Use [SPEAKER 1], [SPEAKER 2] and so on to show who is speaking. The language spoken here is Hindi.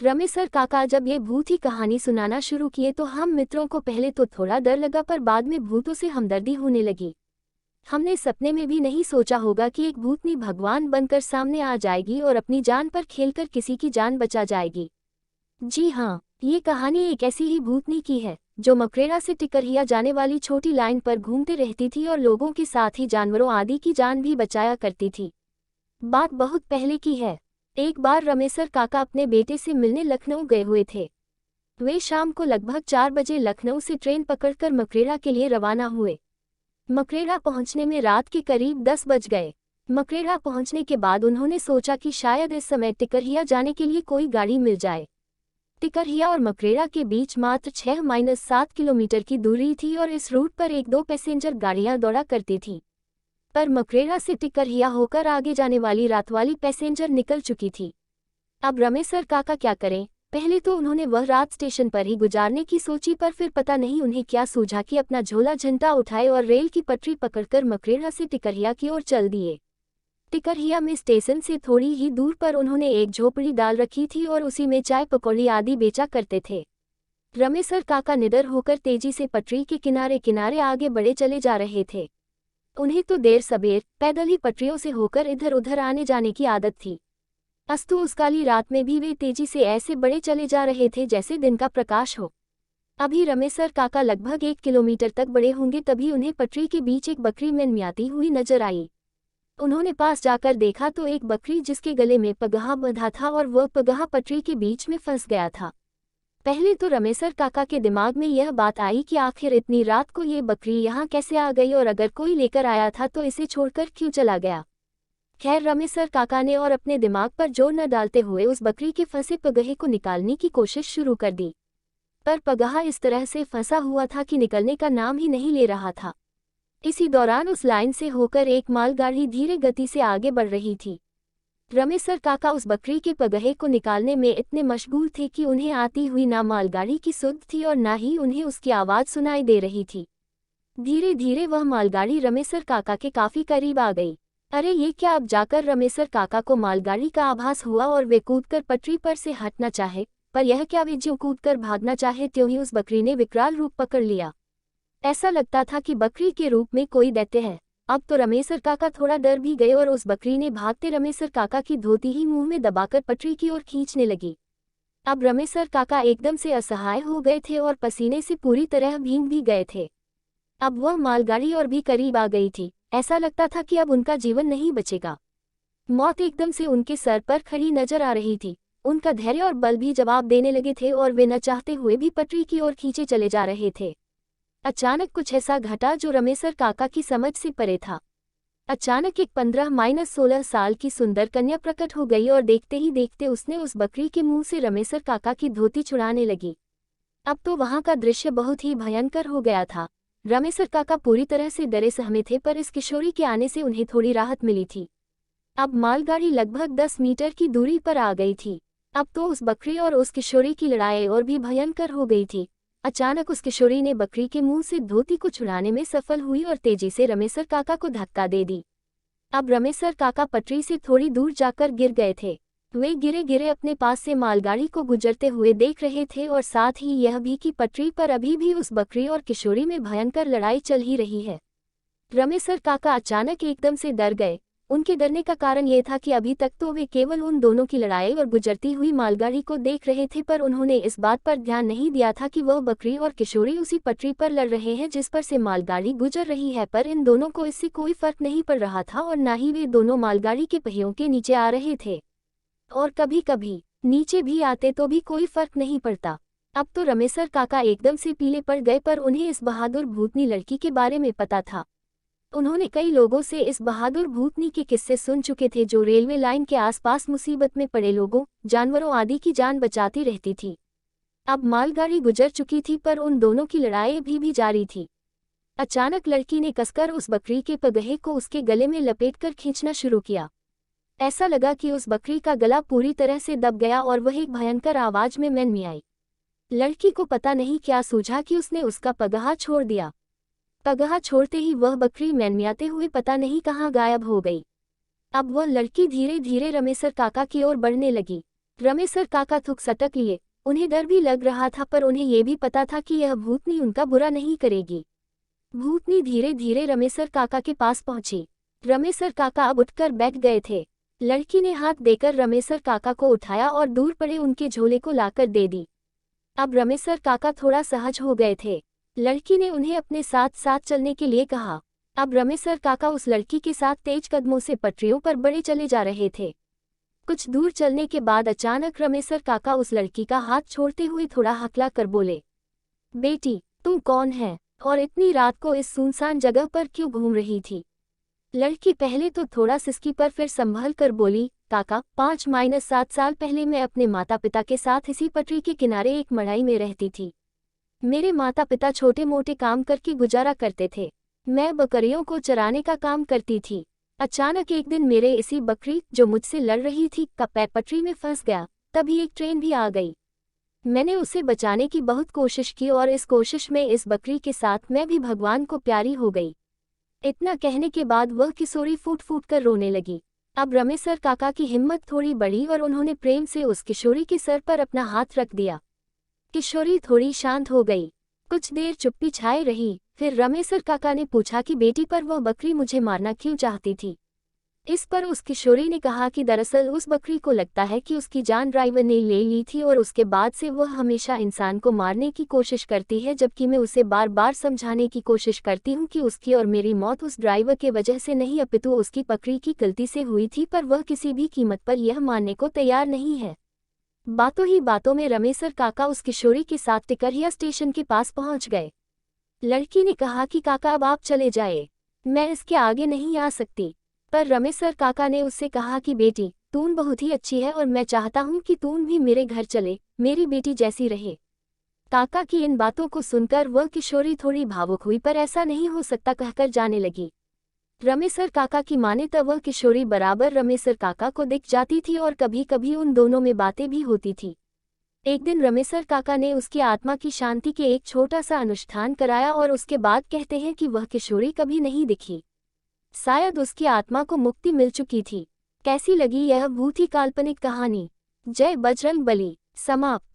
[SPEAKER 1] रमेसर काका जब ये भूत ही कहानी सुनाना शुरू किए तो हम मित्रों को पहले तो थोड़ा डर लगा, पर बाद में भूतों से हमदर्दी होने लगी। हमने सपने में भी नहीं सोचा होगा कि एक भूतनी भगवान बनकर सामने आ जाएगी और अपनी जान पर खेलकर किसी की जान बचा जाएगी। जी हाँ, ये कहानी एक ऐसी ही भूतनी की है जो मकरेरा से टिकरहिया जाने वाली छोटी लाइन पर घूमते रहती थी और लोगों के साथ ही जानवरों आदि की जान भी बचाया करती थी। बात बहुत पहले की है। एक बार रमेसर काका अपने बेटे से मिलने लखनऊ गए हुए थे। वे शाम को लगभग 4 बजे लखनऊ से ट्रेन पकड़कर मकरेरा के लिए रवाना हुए। मकरेरा पहुंचने में रात के करीब 10 बज गए। मकरेरा पहुंचने के बाद उन्होंने सोचा कि शायद इस समय टिकरहिया जाने के लिए कोई गाड़ी मिल जाए। टिकरहिया और मकरेरा के बीच मात्र 6-7 किलोमीटर की दूरी थी और इस रूट पर 1-2 पैसेंजर गाड़ियां दौड़ा करती थीं। पर मकरेरा से टिकरहिया होकर आगे जाने वाली रात वाली पैसेंजर निकल चुकी थी। अब रमेसर काका क्या करें? पहले तो उन्होंने वह रात स्टेशन पर ही गुजारने की सोची, पर फिर पता नहीं उन्हें क्या सूझा कि अपना झोला झंटा उठाए और रेल की पटरी पकड़कर मकरेरा से टिकरहिया की ओर चल दिए। टिकरहिया में स्टेशन से थोड़ी ही दूर पर उन्होंने एक झोपड़ी डाल रखी थी और उसी में चाय पकौड़ी आदि बेचा करते थे। रमेसर काका निडर होकर तेजी से पटरी के किनारे किनारे आगे बढ़े चले जा रहे थे। उन्हें तो देर सबेर पैदल ही पटरियों से होकर इधर उधर आने जाने की आदत थी। अस्तु उस काली रात में भी वे तेजी से ऐसे बढ़े चले जा रहे थे जैसे दिन का प्रकाश हो। अभी रमेसर काका लगभग 1 किलोमीटर तक बढ़े होंगे, तभी उन्हें पटरी के बीच एक बकरी मिनमियाती हुई नजर आई। उन्होंने पास जाकर देखा तो एक बकरी जिसके गले में पगहा बंधा था और वह पगहा पटरी के बीच में फंस गया था। पहले तो रमेसर काका के दिमाग में यह बात आई कि आखिर इतनी रात को ये बकरी यहाँ कैसे आ गई और अगर कोई लेकर आया था तो इसे छोड़कर क्यों चला गया। खैर, रमेसर काका ने और अपने दिमाग पर जोर न डालते हुए उस बकरी के फंसे पगहे को निकालने की कोशिश शुरू कर दी। पर पगहा इस तरह से फंसा हुआ था कि निकलने का नाम ही नहीं ले रहा था। इसी दौरान उस लाइन से होकर एक मालगाड़ी धीरे गति से आगे बढ़ रही थी। रमेसर काका उस बकरी के पगहे को निकालने में इतने मशगूल थे कि उन्हें आती हुई ना मालगाड़ी की सुध थी और ना ही उन्हें उसकी आवाज़ सुनाई दे रही थी। धीरे धीरे वह मालगाड़ी रमेसर काका के काफ़ी करीब आ गई। अरे ये क्या! अब जाकर रमेसर काका को मालगाड़ी का आभास हुआ और वे कूदकर पटरी पर से हटना चाहे, पर यह क्या, वे ज्यों कूदकर भागना चाहे त्यों ही उस बकरी ने विकराल रूप पकड़ लिया। ऐसा लगता था कि बकरी के रूप में कोई दैत्य है। अब तो रमेसर काका थोड़ा डर भी गए और उस बकरी ने भागते रमेसर काका की धोती ही मुंह में दबाकर पटरी की ओर खींचने लगी। अब रमेसर काका एकदम से असहाय हो गए थे और पसीने से पूरी तरह भीग भी गए थे। अब वह मालगाड़ी और भी करीब आ गई थी। ऐसा लगता था कि अब उनका जीवन नहीं बचेगा। मौत एकदम से उनके सर पर खड़ी नजर आ रही थी। उनका धैर्य और बल भी जवाब देने लगे थे और वे न चाहते हुए भी पटरी की ओर खींचे चले जा रहे थे। अचानक कुछ ऐसा घटा जो रमेसर काका की समझ से परे था। अचानक एक 15-16 साल की सुंदर कन्या प्रकट हो गई और देखते ही देखते उसने उस बकरी के मुंह से रमेसर काका की धोती छुड़ाने लगी। अब तो वहां का दृश्य बहुत ही भयंकर हो गया था। रमेसर काका पूरी तरह से डरे सहमे थे, पर इस किशोरी के आने से उन्हें थोड़ी राहत मिली थी। अब मालगाड़ी लगभग 10 मीटर की दूरी पर आ गई थी। अब तो उस बकरी और उस किशोरी की लड़ाई और भी भयंकर हो गई थी। अचानक उस किशोरी ने बकरी के मुंह से धोती को छुड़ाने में सफल हुई और तेजी से रमेसर काका को धक्का दे दी। अब रमेसर काका पटरी से थोड़ी दूर जाकर गिर गए थे। वे गिरे गिरे अपने पास से मालगाड़ी को गुजरते हुए देख रहे थे और साथ ही यह भी कि पटरी पर अभी भी उस बकरी और किशोरी में भयंकर लड़ाई चल ही रही है। रमेसर काका अचानक एकदम से डर गए। उनके डरने का कारण यह था कि अभी तक तो वे केवल उन दोनों की लड़ाई और गुजरती हुई मालगाड़ी को देख रहे थे, पर उन्होंने इस बात पर ध्यान नहीं दिया था कि वह बकरी और किशोरी उसी पटरी पर लड़ रहे हैं जिस पर से मालगाड़ी गुजर रही है। पर इन दोनों को इससे कोई फर्क नहीं पड़ रहा था और ना ही वे दोनों मालगाड़ी के पहियों के नीचे आ रहे थे, और कभी कभी नीचे भी आते तो भी कोई फर्क नहीं पड़ता। अब तो रमेसर काका एकदम से पीले पड़ गए, पर उन्हें इस बहादुर भूतनी लड़की के बारे में पता था। उन्होंने कई लोगों से इस बहादुर भूतनी के किस्से सुन चुके थे जो रेलवे लाइन के आसपास मुसीबत में पड़े लोगों, जानवरों आदि की जान बचाती रहती थी। अब मालगाड़ी गुजर चुकी थी, पर उन दोनों की लड़ाई भी जारी थी। अचानक लड़की ने कसकर उस बकरी के पगहे को उसके गले में लपेटकर खींचना शुरू किया। ऐसा लगा कि उस बकरी का गला पूरी तरह से दब गया और वह एक भयंकर आवाज में मिनमियाई। लड़की को पता नहीं क्या सूझा कि उसने उसका पगहा छोड़ दिया। पगहा छोड़ते ही वह बकरी मिनमियाते हुए पता नहीं कहाँ गायब हो गई। अब वह लड़की धीरे धीरे रमेसर काका की ओर बढ़ने लगी। रमेसर काका थूक सटक लिए। उन्हें डर भी लग रहा था, पर उन्हें ये भी पता था कि यह भूतनी उनका बुरा नहीं करेगी। भूतनी धीरे धीरे रमेसर काका के पास पहुंची। रमेसर काका अब उठकर बैठ गए थे। लड़की ने हाथ देकर रमेसर काका को उठाया और दूर पड़े उनके झोले को लाकर दे दी। अब रमेसर काका थोड़ा सहज हो गए थे। लड़की ने उन्हें अपने साथ साथ चलने के लिए कहा। अब रमेसर काका उस लड़की के साथ तेज कदमों से पटरियों पर बढ़े चले जा रहे थे। कुछ दूर चलने के बाद अचानक रमेसर काका उस लड़की का हाथ छोड़ते हुए थोड़ा हकला कर बोले, बेटी, तुम कौन है और इतनी रात को इस सुनसान जगह पर क्यों घूम रही थी? लड़की पहले तो थोड़ा सिसकी, पर फिर संभल कर बोली, काका, 5-7 साल पहले मैं अपने माता पिता के साथ इसी पटरी के किनारे एक मड़ाई में रहती थी। मेरे माता पिता छोटे मोटे काम करके गुजारा करते थे। मैं बकरियों को चराने का काम करती थी। अचानक एक दिन मेरे इसी बकरी, जो मुझसे लड़ रही थी, का पैर पटरी में फंस गया। तभी एक ट्रेन भी आ गई। मैंने उसे बचाने की बहुत कोशिश की और इस कोशिश में इस बकरी के साथ मैं भी भगवान को प्यारी हो गई। इतना कहने के बाद वह किशोरी फूट फूट कर रोने लगी। अब रमेसर काका की हिम्मत थोड़ी बढ़ी और उन्होंने प्रेम से उस किशोरी के सर पर अपना हाथ रख दिया। किशोरी थोड़ी शांत हो गई। कुछ देर चुप्पी छाई रही। फिर रमेसर काका ने पूछा कि बेटी, पर वह बकरी मुझे मारना क्यों चाहती थी? इस पर उस किशोरी ने कहा कि दरअसल उस बकरी को लगता है कि उसकी जान ड्राइवर ने ले ली थी और उसके बाद से वह हमेशा इंसान को मारने की कोशिश करती है, जबकि मैं उसे बार बार समझाने की कोशिश करती हूँ कि उसकी और मेरी मौत उस ड्राइवर के वजह से नहीं, अपितु उसकी बकरी की गलती से हुई थी, पर वह किसी भी कीमत पर यह मानने को तैयार नहीं है। बातों ही बातों में रमेसर काका उस किशोरी के साथ टिकरिया स्टेशन के पास पहुंच गए। लड़की ने कहा कि काका, अब आप चले जाए, मैं इसके आगे नहीं आ सकती। पर रमेसर काका ने उससे कहा कि बेटी, तून बहुत ही अच्छी है और मैं चाहता हूँ कि तून भी मेरे घर चले, मेरी बेटी जैसी रहे। काका की इन बातों को सुनकर वह किशोरी थोड़ी भावुक हुई, पर ऐसा नहीं हो सकता कहकर जाने लगी। रमेसर काका की माने तो वह किशोरी बराबर रमेसर काका को दिख जाती थी और कभी कभी उन दोनों में बातें भी होती थी। एक दिन रमेसर काका ने उसकी आत्मा की शांति के एक छोटा सा अनुष्ठान कराया और उसके बाद कहते हैं कि वह किशोरी कभी नहीं दिखी। शायद उसकी आत्मा को मुक्ति मिल चुकी थी। कैसी लगी यह भूत ही काल्पनिक कहानी? जय बजरंग बली। समाप्त।